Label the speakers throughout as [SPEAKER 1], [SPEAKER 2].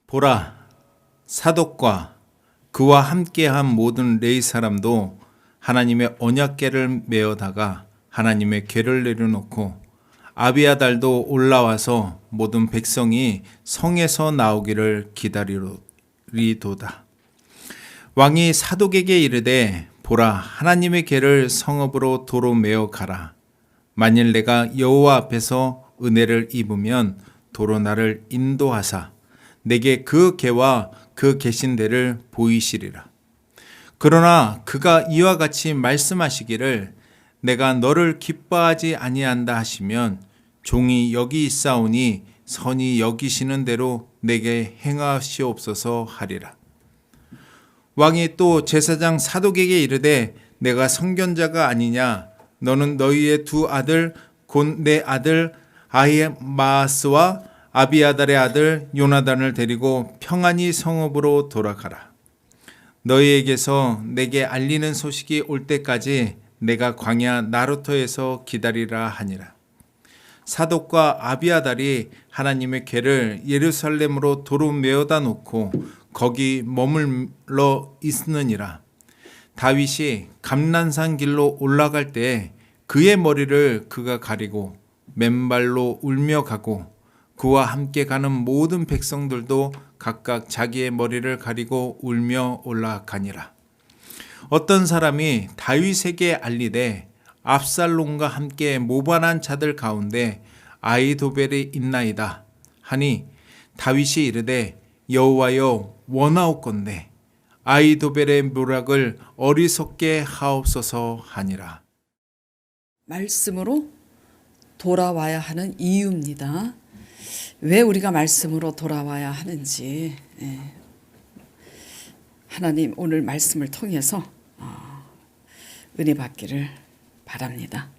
[SPEAKER 1] 보라, 사독과 그와 함께한 모든 레위 사람도 하나님의 언약궤를 메어다가 하나님의 궤를 내려놓고 아비아달도 올라와서 모든 백성이 성에서 나오기를 기다리리도다. 왕이 사독에게 이르되 보라, 하나님의 궤를 성읍으로 도로 메어 가라. 만일 내가 여호와 앞에서 은혜를 입으면 도로 나를 인도하사 내게 그 궤와 그 계신 데를 보이시리라. 그러나 그가 이와 같이 말씀하시기를 내가 너를 기뻐하지 아니한다 하시면 종이 여기 있사오니 선이 여기시는 대로 내게 행하시옵소서 하리라. 왕이 또 제사장 사독에게 이르되 내가 선견자가 아니냐? 너는 너희의 두 아들 곧 내 아들 아히마아스와 아비아달의 아들 요나단을 데리고 평안히 성읍으로 돌아가라. 너희에게서 내게 알리는 소식이 올 때까지 내가 광야 나루터에서 기다리라 하니라. 사독과 아비아달이 하나님의 궤를 예루살렘으로 도로 메어다 놓고 거기 머물러 있느니라. 다윗이 감난산 길로 올라갈 때 그의 머리를 그가 가리고 맨발로 울며 가고 그와 함께 가는 모든 백성들도 각각 자기의 머리를 가리고 울며 올라가니라. 어떤 사람이 다윗에게 알리되 압살롬과 함께 모반한 자들 가운데 아히도벨이 있나이다 하니 다윗이 이르되 여호와여 원하옵건대 아히도벨의 묘락을 어리석게 하옵소서 하니라.
[SPEAKER 2] 말씀으로 돌아와야 하는 이유입니다. 왜 우리가 말씀으로 돌아와야 하는지 하나님 오늘 말씀을 통해서 은혜 받기를 바랍니다.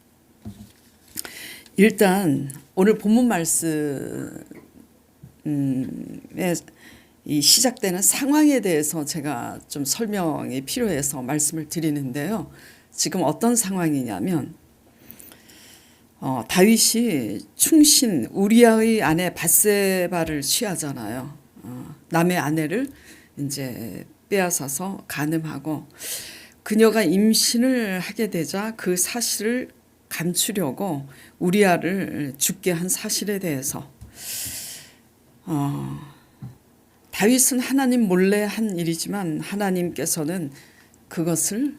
[SPEAKER 2] 일단 오늘 본문 말씀에 이 시작되는 상황에 대해서 제가 좀 설명이 필요해서 말씀을 드리는데요. 지금 어떤 상황이냐면 다윗이 충신 우리아의 아내 밧세바를 취하잖아요. 남의 아내를 이제 빼앗아서 간음하고 그녀가 임신을 하게 되자 그 사실을 감추려고 우리아를 죽게 한 사실에 대해서 다윗은 하나님 몰래 한 일이지만 하나님께서는 그것을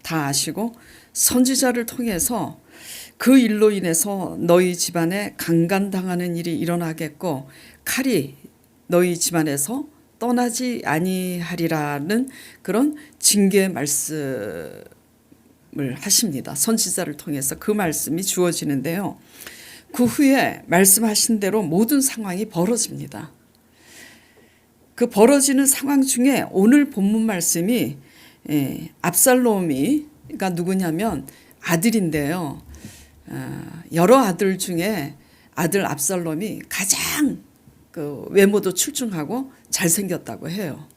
[SPEAKER 2] 다 아시고 선지자를 통해서 그 일로 인해서 너희 집안에 강간당하는 일이 일어나겠고 칼이 너희 집안에서 떠나지 아니하리라는 그런 징계의 말씀을 하십니다. 선지자를 통해서 그 말씀이 주어지는데요. 그 후에 말씀하신 대로 모든 상황이 벌어집니다. 그 벌어지는 상황 중에 오늘 본문 말씀이 압살롬이가 누구냐면 아들인데요. 여러 아들 중에 아들 압살롬이 가장 그 외모도 출중하고 잘생겼다고 해요.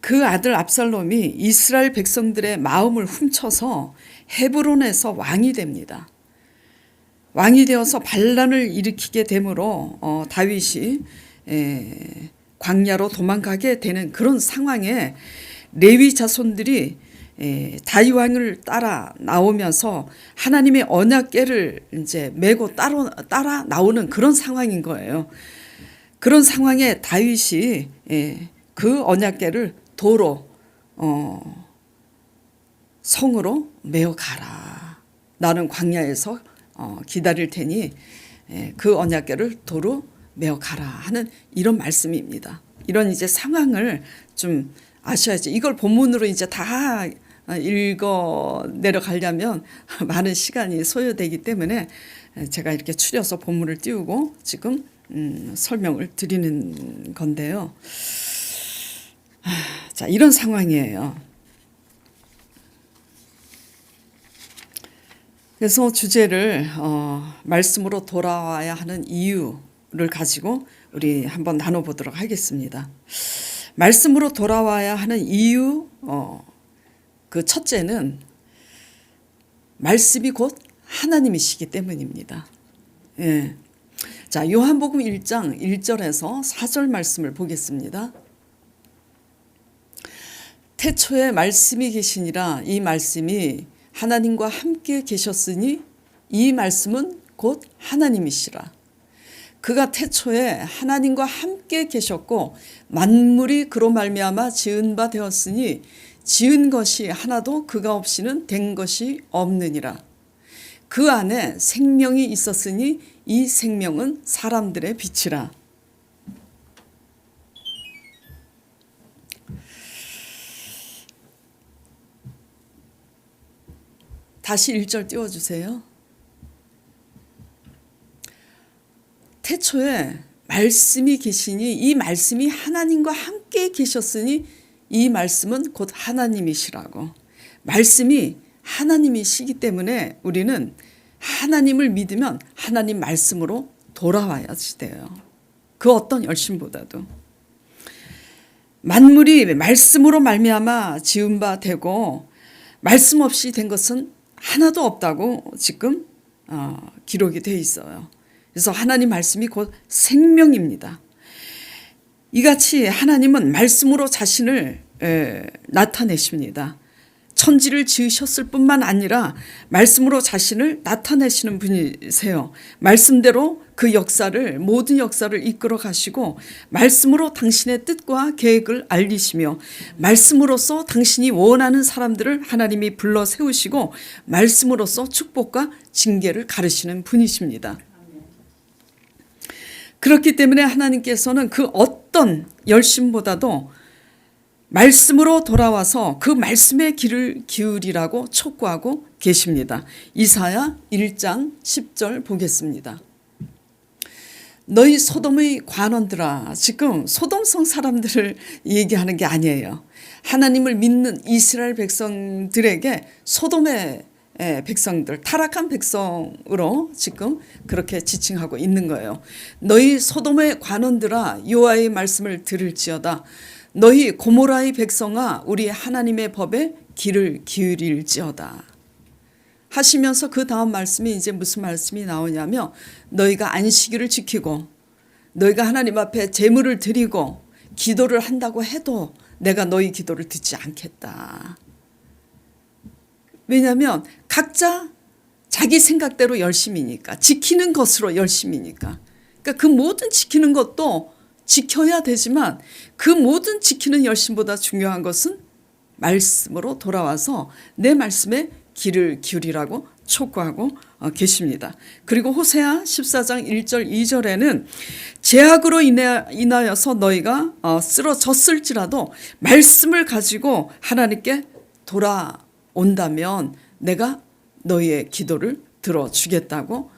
[SPEAKER 2] 그 아들 압살롬이 이스라엘 백성들의 마음을 훔쳐서 헤브론에서 왕이 됩니다. 왕이 되어서 반란을 일으키게 되므로 다윗이 광야로 도망가게 되는 그런 상황에 레위 자손들이 다윗 왕을 따라 나오면서 하나님의 언약궤를 이제 메고 따라 나오는 그런 상황인 거예요. 그런 상황에 다윗이 그 언약궤를 도로 성으로 메어 가라. 나는 광야에서 기다릴 테니 그 언약궤를 도로 메어 가라 하는 이런 말씀입니다. 이런 이제 상황을 좀 아셔야지. 이걸 본문으로 이제 다 읽어 내려가려면 많은 시간이 소요되기 때문에 제가 이렇게 추려서 본문을 띄우고 지금 설명을 드리는 건데요. 자, 이런 상황이에요. 그래서 주제를 말씀으로 돌아와야 하는 이유를 가지고 우리 한번 나눠보도록 하겠습니다. 말씀으로 돌아와야 하는 이유 그 첫째는 말씀이 곧 하나님이시기 때문입니다. 예. 자, 요한복음 1장 1절에서 4절 말씀을 보겠습니다. 태초에 말씀이 계시니라. 이 말씀이 하나님과 함께 계셨으니 이 말씀은 곧 하나님이시라. 그가 태초에 하나님과 함께 계셨고 만물이 그로 말미암아 지은 바 되었으니 지은 것이 하나도 그가 없이는 된 것이 없느니라. 그 안에 생명이 있었으니 이 생명은 사람들의 빛이라. 다시 1절 띄워주세요. 태초에 말씀이 계시니 이 말씀이 하나님과 함께 계셨으니 이 말씀은 곧 하나님이시라고. 말씀이 하나님이시기 때문에 우리는 하나님을 믿으면 하나님 말씀으로 돌아와야지 돼요. 그 어떤 열심보다도. 만물이 말씀으로 말미암아 지은 바 되고 말씀 없이 된 것은 하나도 없다고 지금 기록이 되어 있어요. 그래서 하나님 말씀이 곧 생명입니다. 이같이 하나님은 말씀으로 자신을 나타내십니다. 천지를 지으셨을 뿐만 아니라 말씀으로 자신을 나타내시는 분이세요. 말씀대로 그 역사를, 모든 역사를 이끌어 가시고 말씀으로 당신의 뜻과 계획을 알리시며 말씀으로써 당신이 원하는 사람들을 하나님이 불러 세우시고 말씀으로써 축복과 징계를 가르치는 분이십니다. 그렇기 때문에 하나님께서는 그 어떤 열심보다도 말씀으로 돌아와서 그 말씀의 귀를 기울이라고 촉구하고 계십니다. 이사야 1장 10절 보겠습니다. 너희 소돔의 관원들아. 지금 소돔성 사람들을 얘기하는 게 아니에요. 하나님을 믿는 이스라엘 백성들에게 소돔의 백성들, 타락한 백성으로 지금 그렇게 지칭하고 있는 거예요. 너희 소돔의 관원들아 여호와의 말씀을 들을지어다. 너희 고모라의 백성아 우리 하나님의 법에 귀를 기울일지어다 하시면서 그 다음 말씀이 이제 무슨 말씀이 나오냐면 너희가 안식일을 지키고 너희가 하나님 앞에 제물을 드리고 기도를 한다고 해도 내가 너희 기도를 듣지 않겠다. 왜냐하면 각자 자기 생각대로 열심이니까, 지키는 것으로 열심이니까. 그러니까 그 모든 지키는 것도 지켜야 되지만 그 모든 지키는 열심보다 중요한 것은 말씀으로 돌아와서 내 말씀에 귀를 기울이라고 촉구하고 계십니다. 그리고 호세아 14장 1절 2절에는 죄악으로 인하여서 너희가 쓰러졌을지라도 말씀을 가지고 하나님께 돌아온다면 내가 너희의 기도를 들어주겠다고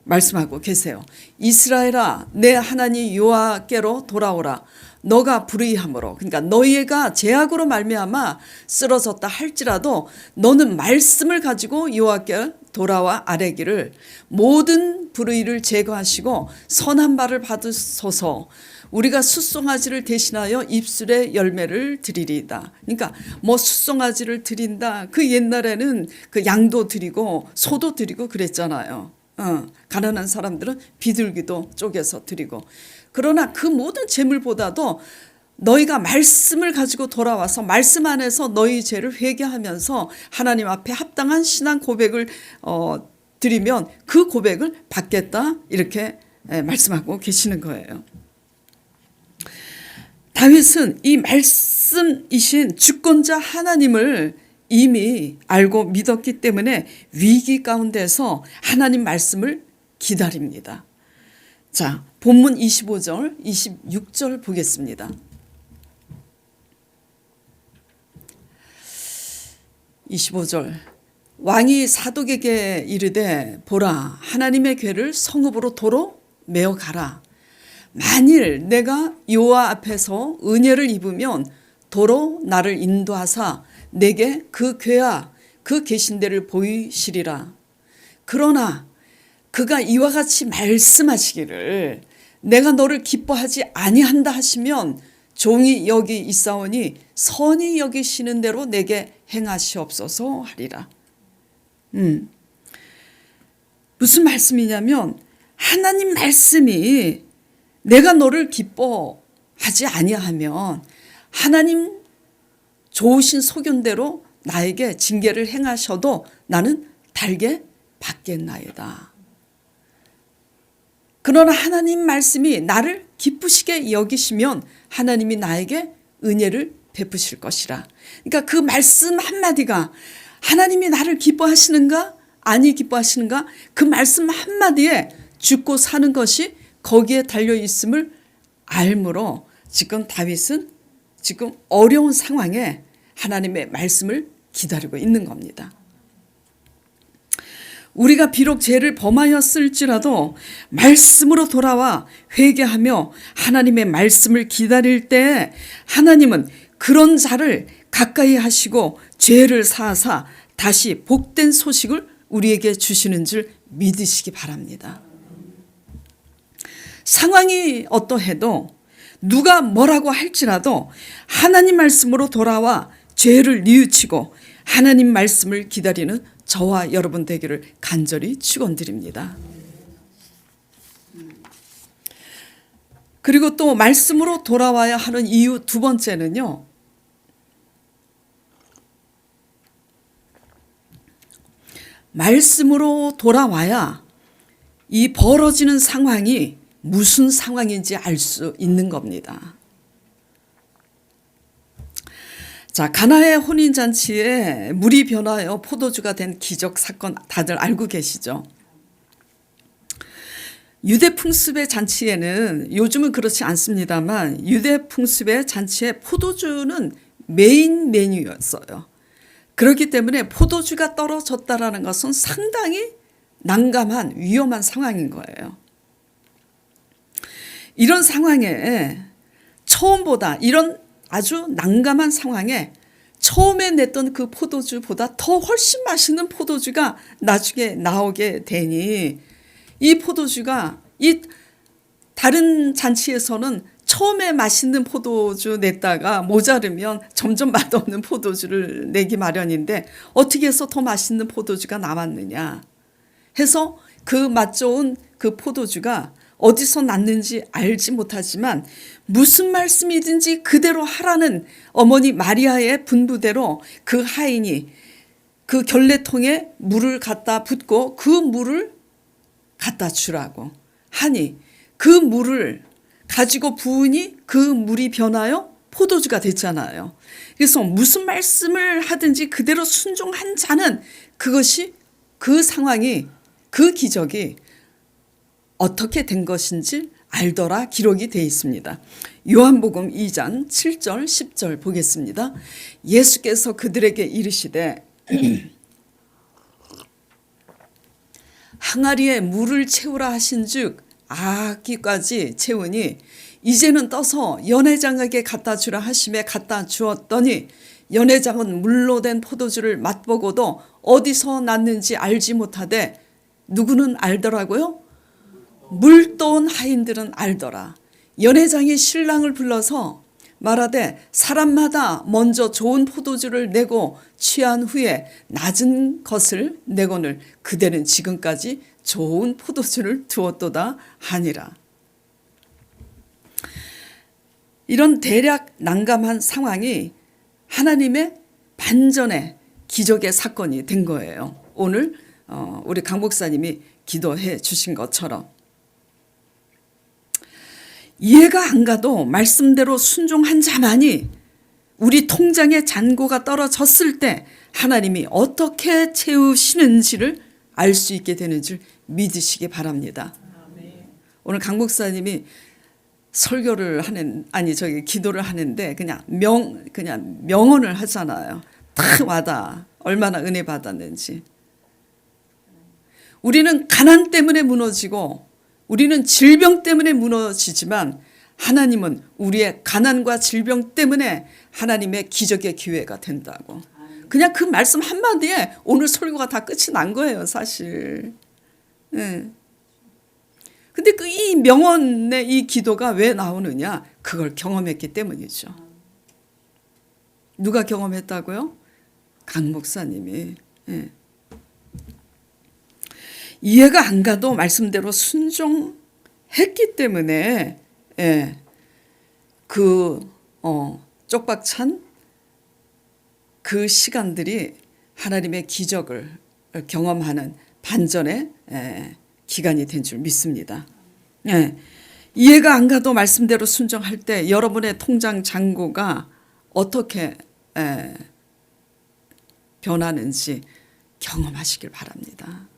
[SPEAKER 2] 말씀하고 계세요. 이스라엘아 내 하나님 여호와께로 돌아오라. 너가 불의함으로, 그러니까 너희가 죄악으로 말미암아 쓰러졌다 할지라도 너는 말씀을 가지고 여호와께 돌아와 아뢰기를 모든 불의를 제거하시고 선한 바를 받으소서. 우리가 숫송아지를 대신하여 입술의 열매를 드리리이다. 그러니까 뭐 숫송아지를 드린다. 그 옛날에는 그 양도 드리고 소도 드리고 그랬잖아요. 가난한 사람들은 비둘기도 쪼개서 드리고. 그러나 그 모든 재물보다도 너희가 말씀을 가지고 돌아와서 말씀 안에서 너희 죄를 회개하면서 하나님 앞에 합당한 신앙 고백을 드리면 그 고백을 받겠다 이렇게 말씀하고 계시는 거예요. 다윗은 이 말씀이신 주권자 하나님을 이미 알고 믿었기 때문에 위기 가운데서 하나님 말씀을 기다립니다. 자, 본문 25절, 26절 보겠습니다. 25절 왕이 사독에게 이르되 보라 하나님의 궤를 성읍으로 도로 메어 가라. 만일 내가 여호와 앞에서 은혜를 입으면 도로 나를 인도하사 내게 그 궤와 그 계신 데를 보이시리라. 그러나 그가 이와 같이 말씀하시기를 내가 너를 기뻐하지 아니한다 하시면 종이 여기 있사오니 선히 여기시는 대로 내게 행하시옵소서 하리라. 무슨 말씀이냐면 하나님 말씀이 내가 너를 기뻐하지 아니하면 하나님 좋으신 소견대로 나에게 징계를 행하셔도 나는 달게 받겠나이다. 그러나 하나님 말씀이 나를 기쁘시게 여기시면 하나님이 나에게 은혜를 베푸실 것이라. 그러니까 그 말씀 한마디가 하나님이 나를 기뻐하시는가 아니 기뻐하시는가, 그 말씀 한마디에 죽고 사는 것이 거기에 달려 있음을 알므로 지금 다윗은 지금 어려운 상황에 하나님의 말씀을 기다리고 있는 겁니다. 우리가 비록 죄를 범하였을지라도 말씀으로 돌아와 회개하며 하나님의 말씀을 기다릴 때 하나님은 그런 자를 가까이 하시고 죄를 사하사 다시 복된 소식을 우리에게 주시는 줄 믿으시기 바랍니다. 상황이 어떠해도 누가 뭐라고 할지라도 하나님 말씀으로 돌아와 죄를 뉘우치고 하나님 말씀을 기다리는 저와 여러분 되기를 간절히 축원드립니다. 그리고 또 말씀으로 돌아와야 하는 이유 두 번째는요, 말씀으로 돌아와야 이 벌어지는 상황이 무슨 상황인지 알 수 있는 겁니다. 자, 가나의 혼인잔치에 물이 변하여 포도주가 된 기적 사건 다들 알고 계시죠? 유대 풍습의 잔치에는, 요즘은 그렇지 않습니다만 유대 풍습의 잔치에 포도주는 메인 메뉴였어요. 그렇기 때문에 포도주가 떨어졌다라는 것은 상당히 난감한 위험한 상황인 거예요. 이런 상황에 처음보다, 이런 아주 난감한 상황에 처음에 냈던 그 포도주보다 더 훨씬 맛있는 포도주가 나중에 나오게 되니, 이 포도주가 이 다른 잔치에서는 처음에 맛있는 포도주 냈다가 모자르면 점점 맛없는 포도주를 내기 마련인데 어떻게 해서 더 맛있는 포도주가 남았느냐 해서 그 맛 좋은 그 포도주가 어디서 났는지 알지 못하지만 무슨 말씀이든지 그대로 하라는 어머니 마리아의 분부대로 그 하인이 그 결례통에 물을 갖다 붓고 그 물을 갖다 주라고 하니 그 물을 가지고 부으니 그 물이 변하여 포도주가 됐잖아요. 그래서 무슨 말씀을 하든지 그대로 순종한 자는 그것이, 그 상황이, 그 기적이 어떻게 된 것인지 알더라 기록이 되어 있습니다. 요한복음 2장 7절 10절 보겠습니다. 예수께서 그들에게 이르시되 항아리에 물을 채우라 하신즉 아기까지 채우니 이제는 떠서 연회장에게 갖다 주라 하심에 갖다 주었더니 연회장은 물로 된 포도주를 맛보고도 어디서 났는지 알지 못하되 누구는 알더라고요? 물 떠온 하인들은 알더라. 연회장이 신랑을 불러서 말하되 사람마다 먼저 좋은 포도주를 내고 취한 후에 낮은 것을 내거늘 그대는 지금까지 좋은 포도주를 두었도다 하니라. 이런 대략 난감한 상황이 하나님의 반전의 기적의 사건이 된 거예요. 오늘 우리 강 목사님이 기도해 주신 것처럼. 이해가 안 가도 말씀대로 순종한 자만이 우리 통장에 잔고가 떨어졌을 때 하나님이 어떻게 채우시는지를 알 수 있게 되는 줄 믿으시기 바랍니다. 오늘 강 목사님이 설교를 기도를 하는데 그냥 명언을 하잖아요. 다 와닿아. 얼마나 은혜 받았는지. 우리는 가난 때문에 무너지고 우리는 질병 때문에 무너지지만 하나님은 우리의 가난과 질병 때문에 하나님의 기적의 기회가 된다고. 그냥 그 말씀 한마디에 오늘 설교가 다 끝이 난 거예요, 사실. 네. 근데 이 명언의 이 기도가 왜 나오느냐? 그걸 경험했기 때문이죠. 누가 경험했다고요? 강 목사님이. 네. 이해가 안 가도 말씀대로 순종했기 때문에 그 쪽박찬 그 시간들이 하나님의 기적을 경험하는 반전의 기간이 된 줄 믿습니다. 이해가 안 가도 말씀대로 순종할 때 여러분의 통장 잔고가 어떻게 변하는지 경험하시길 바랍니다.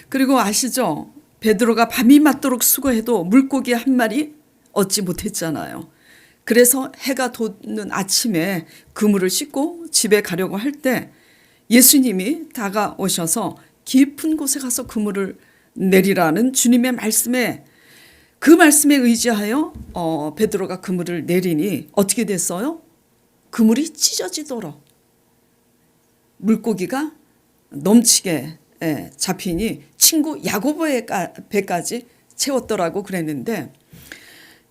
[SPEAKER 2] 그리고 아시죠? 베드로가 밤이 맞도록 수고해도 물고기 한 마리 얻지 못했잖아요. 그래서 해가 돋는 아침에 그물을 씻고 집에 가려고 할 때 예수님이 다가오셔서 깊은 곳에 가서 그물을 내리라는 주님의 말씀에 그 말씀에 의지하여 베드로가 그물을 내리니 어떻게 됐어요? 그물이 찢어지도록 물고기가 넘치게 잡히니 친구 야고보의 배까지 채웠더라고 그랬는데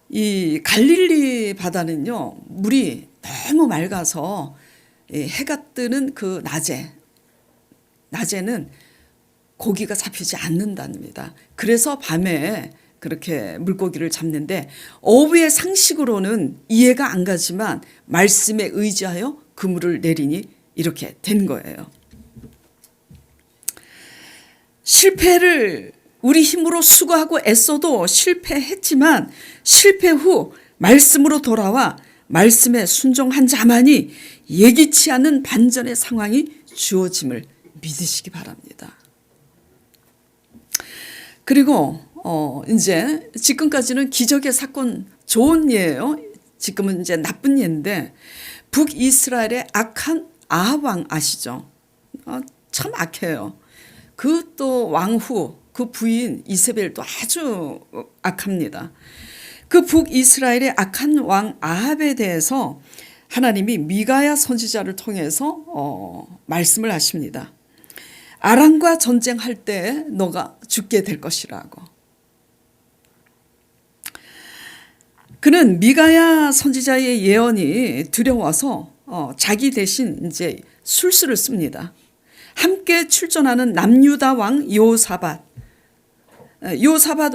[SPEAKER 2] 이 갈릴리 바다는요 물이 너무 맑아서 해가 뜨는 그 낮에는 고기가 잡히지 않는답니다. 그래서 밤에 그렇게 물고기를 잡는데 어부의 상식으로는 이해가 안 가지만 말씀에 의지하여 그물을 내리니 이렇게 된 거예요. 실패를 우리 힘으로 수고하고 애써도 실패했지만 실패 후 말씀으로 돌아와 말씀에 순종한 자만이 예기치 않은 반전의 상황이 주어짐을 믿으시기 바랍니다. 그리고 이제 지금까지는 기적의 사건 좋은 예예요. 지금은 이제 나쁜 예인데 북이스라엘의 악한 아합 왕 아시죠? 참 악해요. 그 또 왕후 그 부인 이세벨도 아주 악합니다. 그 북이스라엘의 악한 왕 아합에 대해서 하나님이 미가야 선지자를 통해서 말씀을 하십니다. 아람과 전쟁할 때 너가 죽게 될 것이라고. 그는 미가야 선지자의 예언이 두려워서 자기 대신 이제 술수를 씁니다. 함께 출전하는 남유다 왕 요사밧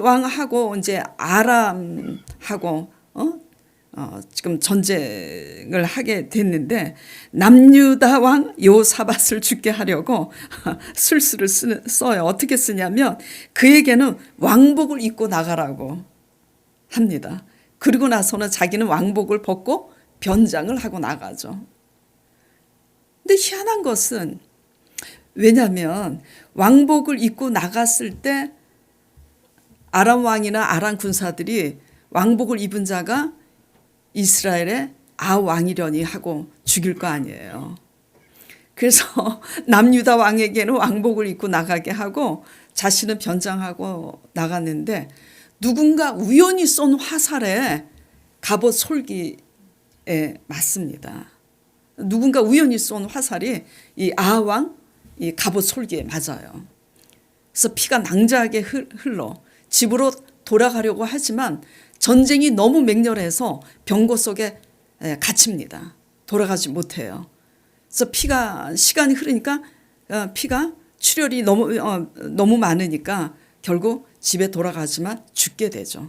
[SPEAKER 2] 왕하고 이제 아람하고 지금 전쟁을 하게 됐는데 남유다 왕 요사밧을 죽게 하려고 술수를 써요. 어떻게 쓰냐면 그에게는 왕복을 입고 나가라고 합니다. 그리고 나서는 자기는 왕복을 벗고 변장을 하고 나가죠. 근데 희한한 것은 왜냐하면 왕복을 입고 나갔을 때 아람 왕이나 아람 군사들이 왕복을 입은 자가 이스라엘의 왕이려니 하고 죽일 거 아니에요. 그래서 남유다 왕에게는 왕복을 입고 나가게 하고 자신은 변장하고 나갔는데 누군가 우연히 쏜 화살에 갑옷 솔기에 맞습니다. 누군가 우연히 쏜 화살이 이 아왕 이 갑옷 솔기에 맞아요. 그래서 피가 낭자하게 흘러 집으로 돌아가려고 하지만 전쟁이 너무 맹렬해서 병고 속에 갇힙니다. 돌아가지 못해요. 그래서 시간이 흐르니까 피가 출혈이 너무 많으니까 결국 집에 돌아가지만 죽게 되죠.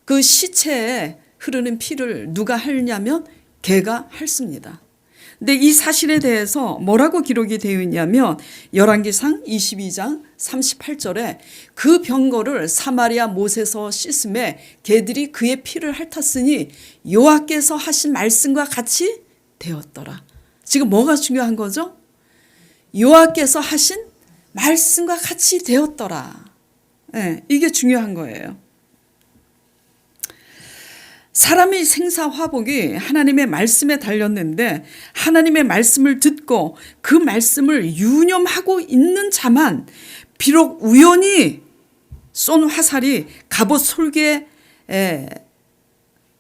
[SPEAKER 2] 그 시체에 흐르는 피를 누가 핥냐면 개가 핥습니다. 근데 이 사실에 대해서 뭐라고 기록이 되어 있냐면 열왕기상 22장 38절에 그 병거를 사마리아 못에서 씻음에 개들이 그의 피를 핥았으니 여호와께서 하신 말씀과 같이 되었더라. 지금 뭐가 중요한 거죠? 여호와께서 하신 말씀과 같이 되었더라. 이게 중요한 거예요. 사람의 생사화복이 하나님의 말씀에 달렸는데 하나님의 말씀을 듣고 그 말씀을 유념하고 있는 자만 비록 우연히 쏜 화살이 갑옷 솔기에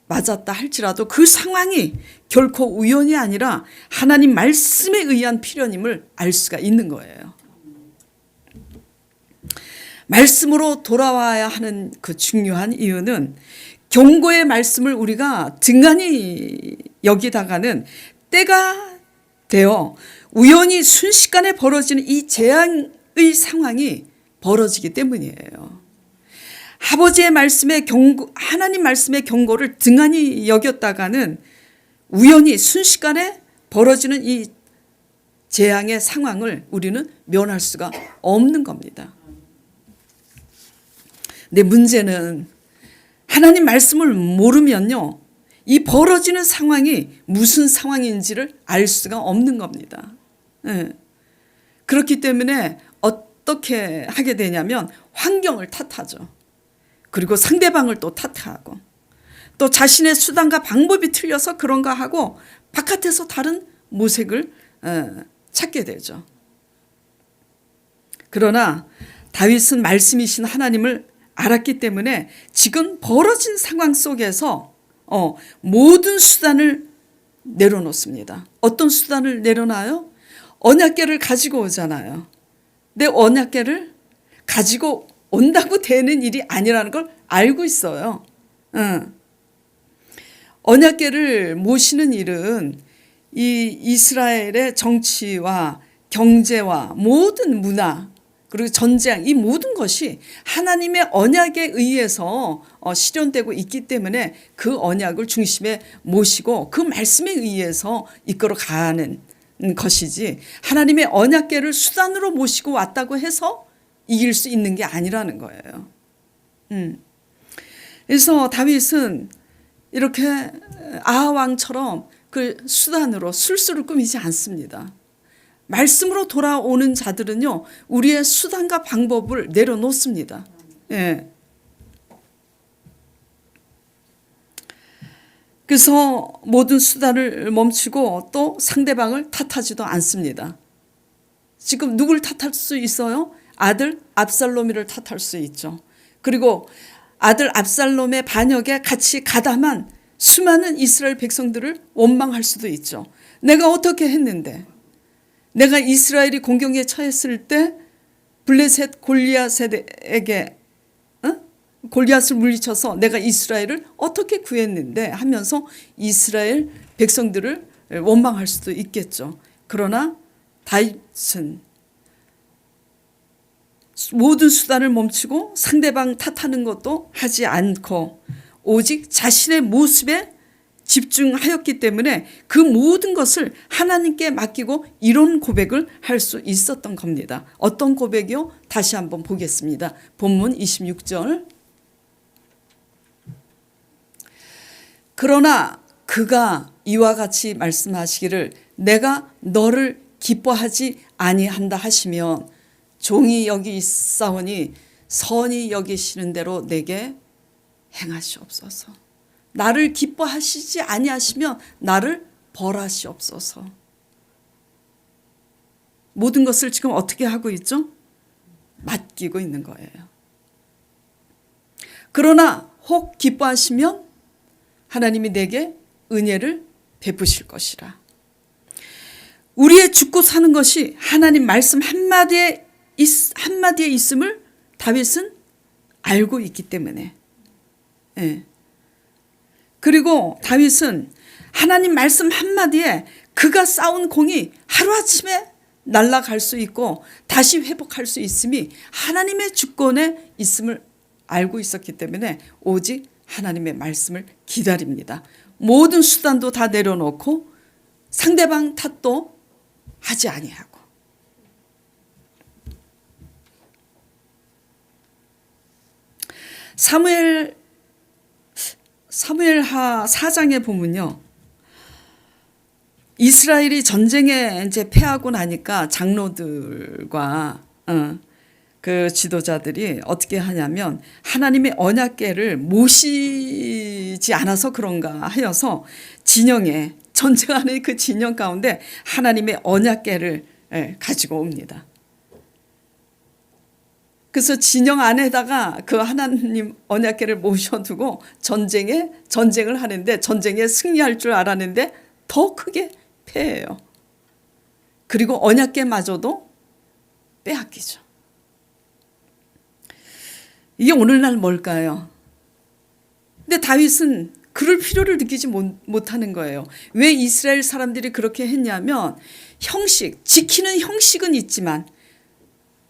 [SPEAKER 2] 맞았다 할지라도 그 상황이 결코 우연이 아니라 하나님 말씀에 의한 필연임을 알 수가 있는 거예요. 말씀으로 돌아와야 하는 그 중요한 이유는 경고의 말씀을 우리가 등한히 여기다가는 때가 되어 우연히 순식간에 벌어지는 이 상황이 벌어지기 때문이에요. 아버지의 말씀에 하나님 말씀의 경고를 등한히 여겼다가는 우연히 순식간에 벌어지는 이 재앙의 상황을 우리는 면할 수가 없는 겁니다. 근데 문제는 하나님 말씀을 모르면요, 이 벌어지는 상황이 무슨 상황인지를 알 수가 없는 겁니다. 네. 그렇기 때문에 어떻게 하게 되냐면 환경을 탓하죠. 그리고 상대방을 또 탓하고 또 자신의 수단과 방법이 틀려서 그런가 하고 바깥에서 다른 모색을 찾게 되죠. 그러나 다윗은 말씀이신 하나님을 알았기 때문에 지금 벌어진 상황 속에서 모든 수단을 내려놓습니다. 어떤 수단을 내려놔요? 언약궤를 가지고 오잖아요. 내 언약궤를 가지고 온다고 되는 일이 아니라는 걸 알고 있어요. 언약궤를 모시는 일은 이 이스라엘의 정치와 경제와 모든 문화 그리고 전쟁 이 모든 것이 하나님의 언약에 의해서 실현되고 있기 때문에 그 언약을 중심에 모시고 그 말씀에 의해서 이끌어 가는 것이지 하나님의 언약궤를 수단으로 모시고 왔다고 해서 이길 수 있는 게 아니라는 거예요. 그래서 다윗은 이렇게 아하왕처럼 그 수단으로 술수를 꾸미지 않습니다. 말씀으로 돌아오는 자들은요, 우리의 수단과 방법을 내려놓습니다. 예. 그래서 모든 수단을 멈추고 또 상대방을 탓하지도 않습니다. 지금 누굴 탓할 수 있어요? 아들 압살롬이를 탓할 수 있죠. 그리고 아들 압살롬의 반역에 같이 가담한 수많은 이스라엘 백성들을 원망할 수도 있죠. 내가 어떻게 했는데, 내가 이스라엘이 공경에 처했을 때 블레셋 골리앗에게 골리앗을 물리쳐서 내가 이스라엘을 어떻게 구했는데 하면서 이스라엘 백성들을 원망할 수도 있겠죠. 그러나 다윗은 모든 수단을 멈추고 상대방 탓하는 것도 하지 않고 오직 자신의 모습에 집중하였기 때문에 그 모든 것을 하나님께 맡기고 이런 고백을 할 수 있었던 겁니다. 어떤 고백이요? 다시 한번 보겠습니다. 본문 26절. 그러나 그가 이와 같이 말씀하시기를 내가 너를 기뻐하지 아니한다 하시면 종이 여기 있사오니 선히 여기시는 대로 내게 행하시옵소서. 나를 기뻐하시지 아니하시면 나를 벌하시옵소서. 모든 것을 지금 어떻게 하고 있죠? 맡기고 있는 거예요. 그러나 혹 기뻐하시면 하나님이 내게 은혜를 베푸실 것이라. 우리의 죽고 사는 것이 하나님 말씀 한마디에 있음을 다윗은 알고 있기 때문에. 예. 그리고 다윗은 하나님 말씀 한마디에 그가 쌓은 공이 하루아침에 날아갈 수 있고 다시 회복할 수 있음이 하나님의 주권에 있음을 알고 있었기 때문에 오직 하나님의 말씀을 기다립니다. 모든 수단도 다 내려놓고 상대방 탓도 하지 아니하고. 사무엘하 4장에 보면요, 이스라엘이 전쟁에 이제 패하고 나니까 장로들과 그 지도자들이 어떻게 하냐면 하나님의 언약궤를 모시지 않아서 그런가 하여서 진영에 전쟁하는 그 진영 가운데 하나님의 언약궤를 가지고 옵니다. 그래서 진영 안에다가 그 하나님 언약궤를 모셔두고 전쟁을 하는데 전쟁에 승리할 줄 알았는데 더 크게 패해요. 그리고 언약궤마저도 빼앗기죠. 이게 오늘날 뭘까요? 근데 다윗은 그럴 필요를 느끼지 못하는 거예요. 왜 이스라엘 사람들이 그렇게 했냐면 지키는 형식은 있지만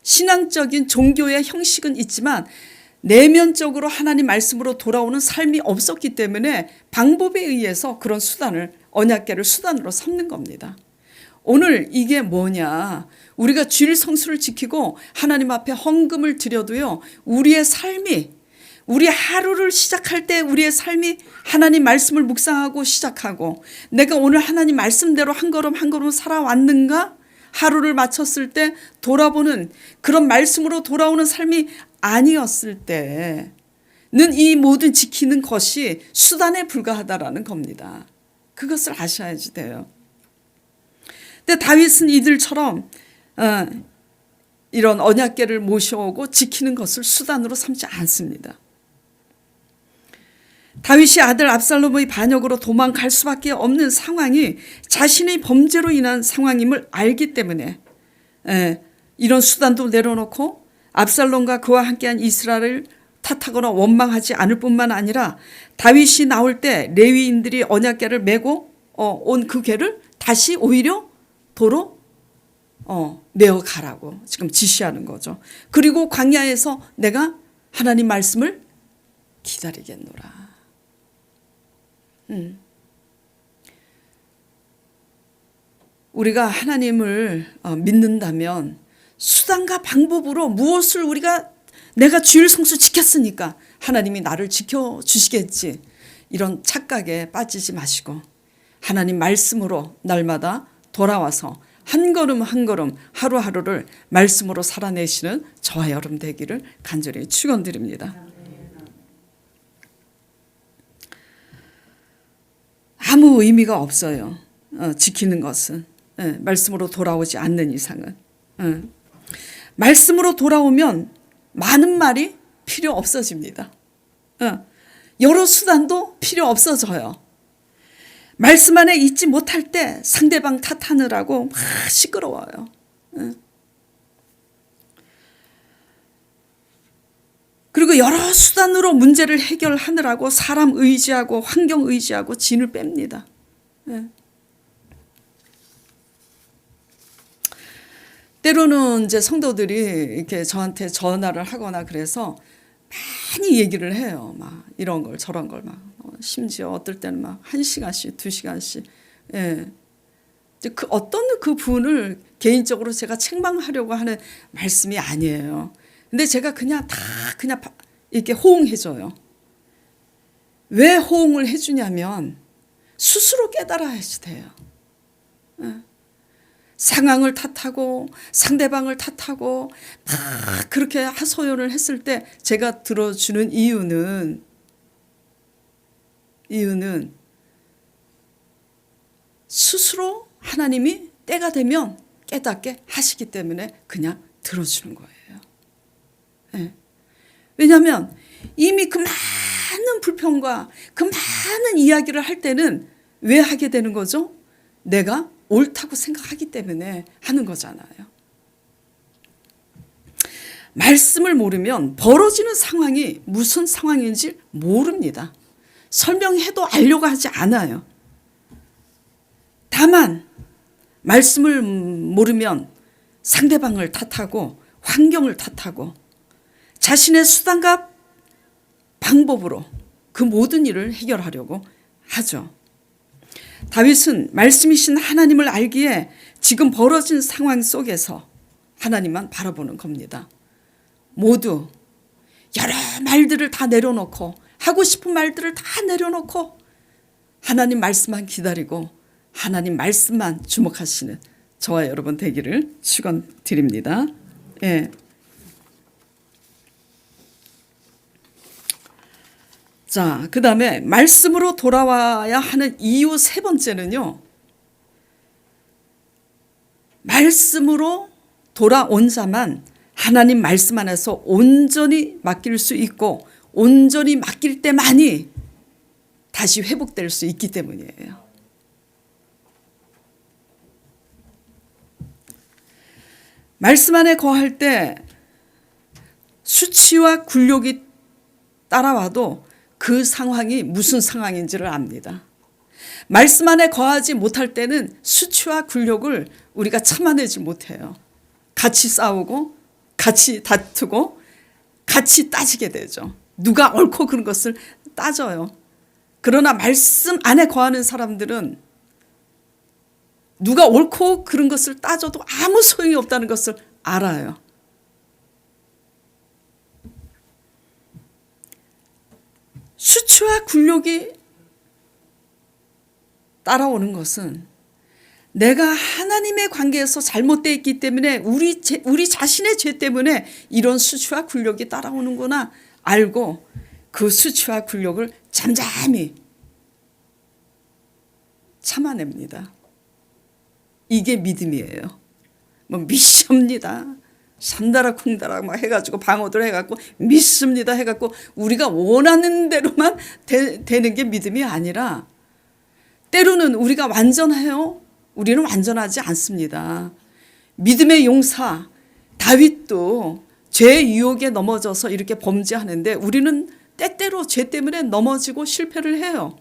[SPEAKER 2] 신앙적인 종교의 형식은 있지만 내면적으로 하나님 말씀으로 돌아오는 삶이 없었기 때문에 방법에 의해서 그런 수단을, 언약궤를 수단으로 삼는 겁니다. 오늘 이게 뭐냐, 우리가 주일 성수를 지키고 하나님 앞에 헌금을 드려도요, 우리의 삶이, 우리 하루를 시작할 때 우리의 삶이 하나님 말씀을 묵상하고 시작하고, 내가 오늘 하나님 말씀대로 한 걸음 한 걸음 살아왔는가, 하루를 마쳤을 때 돌아보는 그런 말씀으로 돌아오는 삶이 아니었을 때는 이 모든 지키는 것이 수단에 불과하다라는 겁니다. 그것을 아셔야지 돼요. 근데 다윗은 이들처럼 이런 언약궤를 모셔오고 지키는 것을 수단으로 삼지 않습니다. 다윗이 아들 압살롬의 반역으로 도망갈 수밖에 없는 상황이 자신의 범죄로 인한 상황임을 알기 때문에 이런 수단도 내려놓고 압살롬과 그와 함께한 이스라엘을 탓하거나 원망하지 않을 뿐만 아니라 다윗이 나올 때 레위인들이 언약궤를 메고 온 그 궤를 다시 오히려 도로 메어 가라고 지금 지시하는 거죠. 그리고 광야에서 내가 하나님 말씀을 기다리겠노라. 우리가 하나님을 믿는다면 수단과 방법으로 무엇을 내가 주일 성수 지켰으니까 하나님이 나를 지켜주시겠지, 이런 착각에 빠지지 마시고 하나님 말씀으로 날마다 돌아와서 한 걸음 한 걸음 하루하루를 말씀으로 살아내시는 저와 여러분 되기를 간절히 축원드립니다. 아무 의미가 없어요. 지키는 것은 말씀으로 돌아오지 않는 이상은. 말씀으로 돌아오면 많은 말이 필요 없어집니다. 여러 수단도 필요 없어져요. 말씀 안에 있지 못할 때 상대방 탓하느라고 막 시끄러워요. 그리고 여러 수단으로 문제를 해결하느라고 사람 의지하고 환경 의지하고 진을 뺍니다. 때로는 이제 성도들이 이렇게 저한테 전화를 하거나 그래서 많이 얘기를 해요. 막 이런 걸 저런 걸 막 심지어 어떨 때는 막 1시간씩 2시간씩. 어떤 그 분을 개인적으로 제가 책망하려고 하는 말씀이 아니에요. 근데 제가 그냥 이렇게 호응해줘요. 왜 호응을 해주냐면 스스로 깨달아야지 돼요. 상황을 탓하고 상대방을 탓하고 막 그렇게 하소연을 했을 때 제가 들어주는 이유는 스스로 하나님이 때가 되면 깨닫게 하시기 때문에 그냥 들어주는 거예요. 왜냐하면 이미 그 많은 불평과 그 많은 이야기를 할 때는 왜 하게 되는 거죠? 내가 옳다고 생각하기 때문에 하는 거잖아요. 말씀을 모르면 벌어지는 상황이 무슨 상황인지 모릅니다. 설명해도 알려고 하지 않아요. 다만 말씀을 모르면 상대방을 탓하고 환경을 탓하고 자신의 수단과 방법으로 그 모든 일을 해결하려고 하죠. 다윗은 말씀이신 하나님을 알기에 지금 벌어진 상황 속에서 하나님만 바라보는 겁니다. 모두 여러 말들을 다 내려놓고 하고 싶은 말들을 다 내려놓고 하나님 말씀만 기다리고 하나님 말씀만 주목하시는 저와 여러분 되기를 축원드립니다. 자, 그 다음에 말씀으로 돌아와야 하는 이유 세 번째는요. 말씀으로 돌아온 자만 하나님 말씀 안에서 온전히 맡길 수 있고 온전히 맡길 때만이 다시 회복될 수 있기 때문이에요. 말씀 안에 거할 때 수치와 굴욕이 따라와도 그 상황이 무슨 상황인지를 압니다. 말씀 안에 거하지 못할 때는 수치와 굴욕을 우리가 참아내지 못해요. 같이 싸우고 같이 다투고 같이 따지게 되죠. 누가 옳고 그런 것을 따져요. 그러나 말씀 안에 거하는 사람들은 누가 옳고 그런 것을 따져도 아무 소용이 없다는 것을 알아요. 수치와 굴욕이 따라오는 것은 내가 하나님의 관계에서 잘못되어 있기 때문에 우리 자신의 죄 때문에 이런 수치와 굴욕이 따라오는구나 알고 그 수치와 굴욕을 잠잠히 참아냅니다. 이게 믿음이에요. 뭐 믿습니다. 산다라 쿵다라 막 해가지고 방어들 해갖고 믿습니다 해갖고 우리가 원하는 대로만 되는 게 믿음이 아니라 때로는 우리가 완전해요. 우리는 완전하지 않습니다. 믿음의 용사 다윗도 죄의 유혹에 넘어져서 이렇게 범죄하는데 우리는 때때로 죄 때문에 넘어지고 실패를 해요.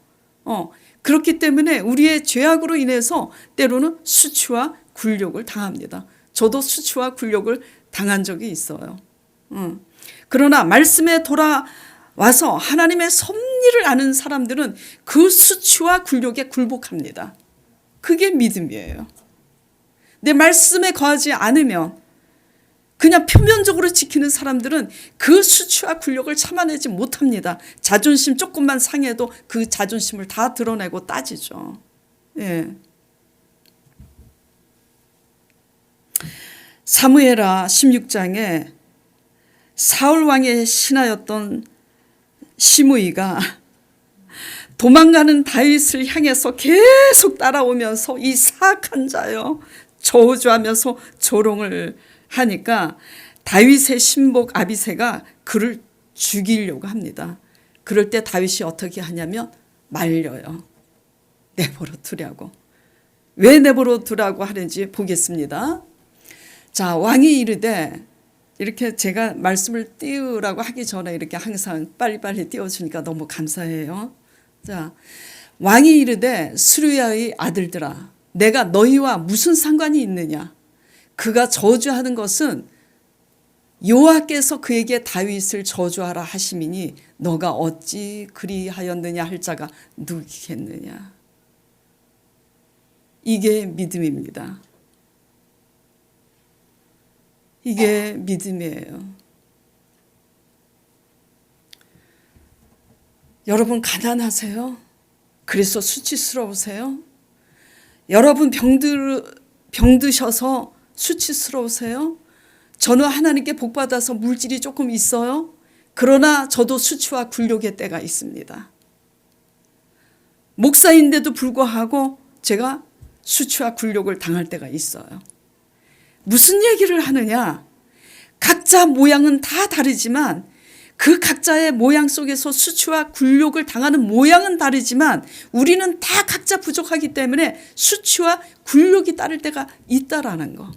[SPEAKER 2] 그렇기 때문에 우리의 죄악으로 인해서 때로는 수치와 굴욕을 당합니다. 저도 수치와 굴욕을 당한 적이 있어요. 그러나 말씀에 돌아와서 하나님의 섭리를 아는 사람들은 그 수치와 굴욕에 굴복합니다. 그게 믿음이에요. 내 말씀에 거하지 않으면 그냥 표면적으로 지키는 사람들은 그 수치와 굴욕을 참아내지 못합니다. 자존심 조금만 상해도 그 자존심을 다 드러내고 따지죠. 예. 사무엘하 16장에 사울 왕의 신하였던 시므이가 도망가는 다윗을 향해서 계속 따라오면서 이 사악한 자여 저주하면서 조롱을 하니까 다윗의 신복 아비새가 그를 죽이려고 합니다. 그럴 때 다윗이 어떻게 하냐면 말려요. 내버려 두라고. 왜 내버려 두라고 하는지 보겠습니다. 자, 왕이 이르되 이렇게 제가 말씀을 띄우라고 하기 전에 이렇게 항상 빨리빨리 띄워주니까 너무 감사해요. 자, 왕이 이르되 스루야의 아들들아 내가 너희와 무슨 상관이 있느냐. 그가 저주하는 것은 여호와께서 그에게 다윗을 저주하라 하심이니 너가 어찌 그리하였느냐 할 자가 누구겠느냐. 이게 믿음입니다. 이게 믿음이에요. 여러분 가난하세요? 그래서 수치스러우세요? 여러분 병드셔서 수치스러우세요? 저는 하나님께 복받아서 물질이 조금 있어요. 그러나 저도 수치와 굴욕의 때가 있습니다. 목사인데도 불구하고 제가 수치와 굴욕을 당할 때가 있어요. 무슨 얘기를 하느냐? 각자 모양은 다 다르지만 그 각자의 모양 속에서 수치와 굴욕을 당하는 모양은 다르지만 우리는 다 각자 부족하기 때문에 수치와 굴욕이 따를 때가 있다라는 거.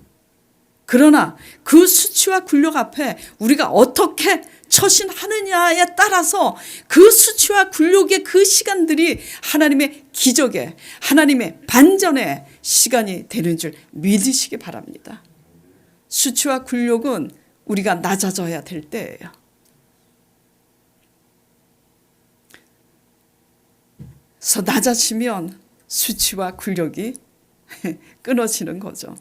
[SPEAKER 2] 그러나 그 수치와 굴욕 앞에 우리가 어떻게 처신하느냐에 따라서 그 수치와 굴욕의 그 시간들이 하나님의 기적에 하나님의 반전의 시간이 되는 줄 믿으시기 바랍니다. 수치와 굴욕은 우리가 낮아져야 될 때예요. 그래서 낮아지면 수치와 굴욕이 끊어지는 거죠.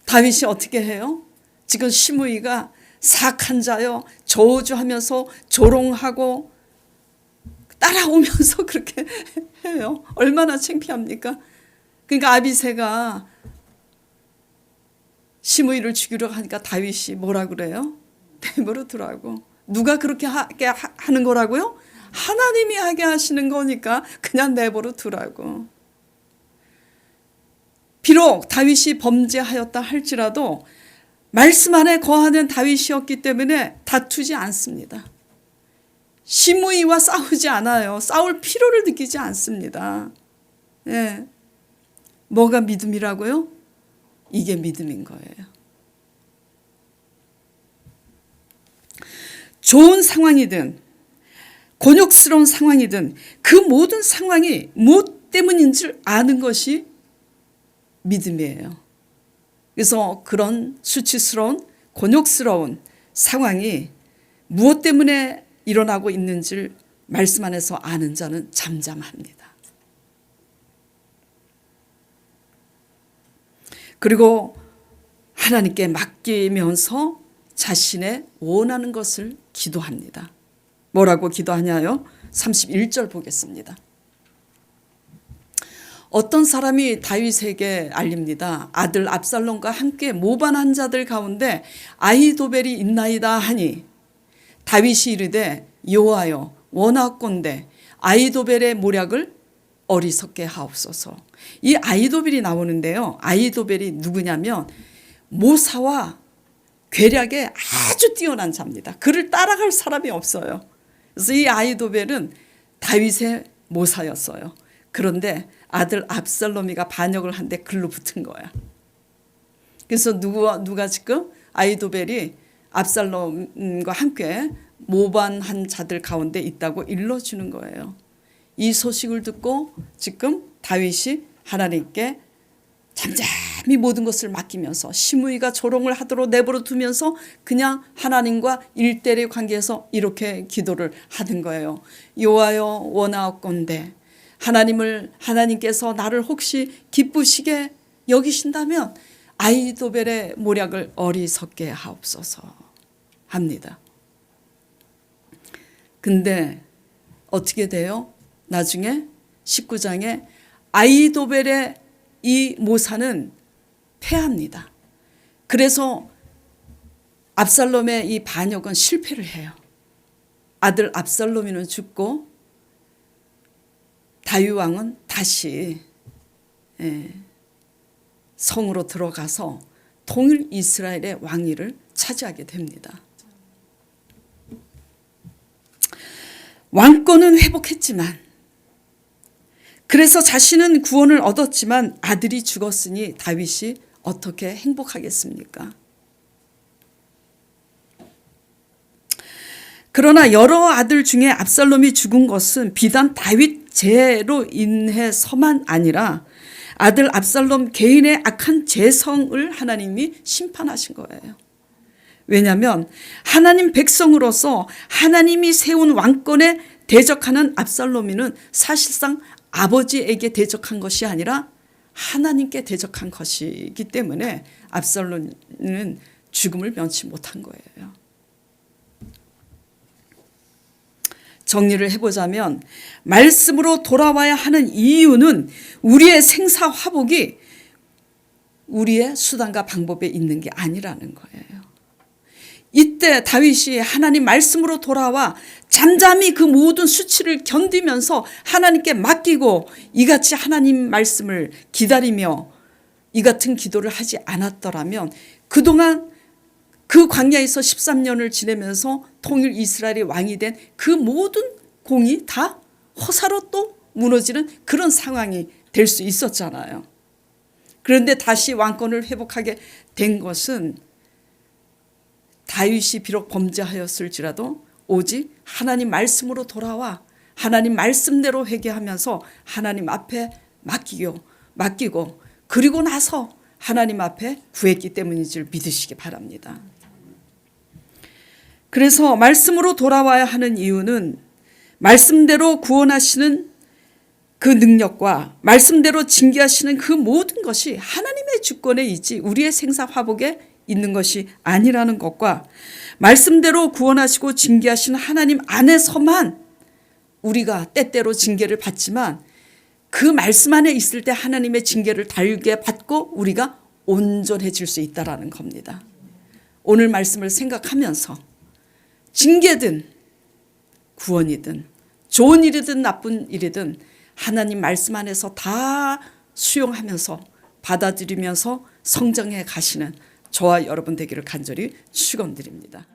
[SPEAKER 2] 다윗이 어떻게 해요? 지금 시므이가 사악한 자여 저주하면서 조롱하고 따라오면서 그렇게 해요. 얼마나 창피합니까? 그러니까 아비새가 시므이를 죽이려고 하니까 다윗이 뭐라 그래요? 내버려 두라고. 누가 그렇게 하게 하는 거라고요? 하나님이 하게 하시는 거니까 그냥 내버려 두라고. 비록 다윗이 범죄하였다 할지라도 말씀 안에 거하는 다윗이었기 때문에 다투지 않습니다. 시므이와 싸우지 않아요. 싸울 필요를 느끼지 않습니다. 예. 뭐가 믿음이라고요? 이게 믿음인 거예요. 좋은 상황이든 곤욕스러운 상황이든 그 모든 상황이 무엇 때문인 줄 아는 것이 믿음이에요. 그래서 그런 수치스러운 곤욕스러운 상황이 무엇 때문에 일어나고 있는지를 말씀 안에서 아는 자는 잠잠합니다. 그리고 하나님께 맡기면서 자신의 원하는 것을 기도합니다. 뭐라고 기도하냐요? 31절 보겠습니다. 어떤 사람이 다윗에게 알립니다. 아들 압살롬과 함께 모반한 자들 가운데 아히도벨이 있나이다 하니 다윗이 이르되 여호와여 원하건대 아히도벨의 모략을 어리석게 하옵소서. 이 아히도벨이 나오는데요. 아히도벨이 누구냐면 모사와 괴략에 아주 뛰어난 자입니다. 그를 따라갈 사람이 없어요. 그래서 이 아히도벨은 다윗의 모사였어요. 그런데 아들 압살롬이가 반역을 한데 글로 붙은 거야. 그래서 누가 지금 아히도벨이 압살롬과 함께 모반한 자들 가운데 있다고 일러주는 거예요. 이 소식을 듣고 지금 다윗이 하나님께 잠잠히 모든 것을 맡기면서 시므이가 조롱을 하도록 내버려 두면서 그냥 하나님과 일대일의 관계에서 이렇게 기도를 하는 거예요. 여호와여 원하옵건대 하나님께서 나를 혹시 기쁘시게 여기신다면 아히도벨의 모략을 어리석게 하옵소서 합니다. 근데 어떻게 돼요? 나중에 19장에 아히도벨의 이 모사는 패합니다. 그래서 압살롬의 이 반역은 실패를 해요. 아들 압살롬이는 죽고 다윗 왕은 다시 성으로 들어가서 통일 이스라엘의 왕위를 차지하게 됩니다. 왕권은 회복했지만 그래서 자신은 구원을 얻었지만 아들이 죽었으니 다윗이 어떻게 행복하겠습니까? 그러나 여러 아들 중에 압살롬이 죽은 것은 비단 다윗 죄로 인해서만 아니라 아들 압살롬 개인의 악한 죄성을 하나님이 심판하신 거예요. 왜냐하면 하나님 백성으로서 하나님이 세운 왕권에 대적하는 압살롬이는 사실상 아버지에게 대적한 것이 아니라 하나님께 대적한 것이기 때문에 압살롬은 죽음을 면치 못한 거예요. 정리를 해보자면 말씀으로 돌아와야 하는 이유는 우리의 생사 화복이 우리의 수단과 방법에 있는 게 아니라는 거예요. 이때 다윗이 하나님 말씀으로 돌아와 잠잠히 그 모든 수치를 견디면서 하나님께 맡기고 이같이 하나님 말씀을 기다리며 이 같은 기도를 하지 않았더라면 그동안 그 광야에서 13년을 지내면서 통일 이스라엘의 왕이 된 그 모든 공이 다 허사로 또 무너지는 그런 상황이 될 수 있었잖아요. 그런데 다시 왕권을 회복하게 된 것은 다윗이 비록 범죄하였을지라도 오직 하나님 말씀으로 돌아와 하나님 말씀대로 회개하면서 하나님 앞에 맡기고 그리고 나서 하나님 앞에 구했기 때문인 줄 믿으시기 바랍니다. 그래서 말씀으로 돌아와야 하는 이유는 말씀대로 구원하시는 그 능력과 말씀대로 징계하시는 그 모든 것이 하나님의 주권에 있지 우리의 생사 화복에 있는 것이 아니라는 것과 말씀대로 구원하시고 징계하시는 하나님 안에서만 우리가 때때로 징계를 받지만 그 말씀 안에 있을 때 하나님의 징계를 달게 받고 우리가 온전해질 수 있다는 겁니다. 오늘 말씀을 생각하면서 징계든 구원이든 좋은 일이든 나쁜 일이든 하나님 말씀 안에서 다 수용하면서 받아들이면서 성장해 가시는 저와 여러분 되기를 간절히 축원드립니다.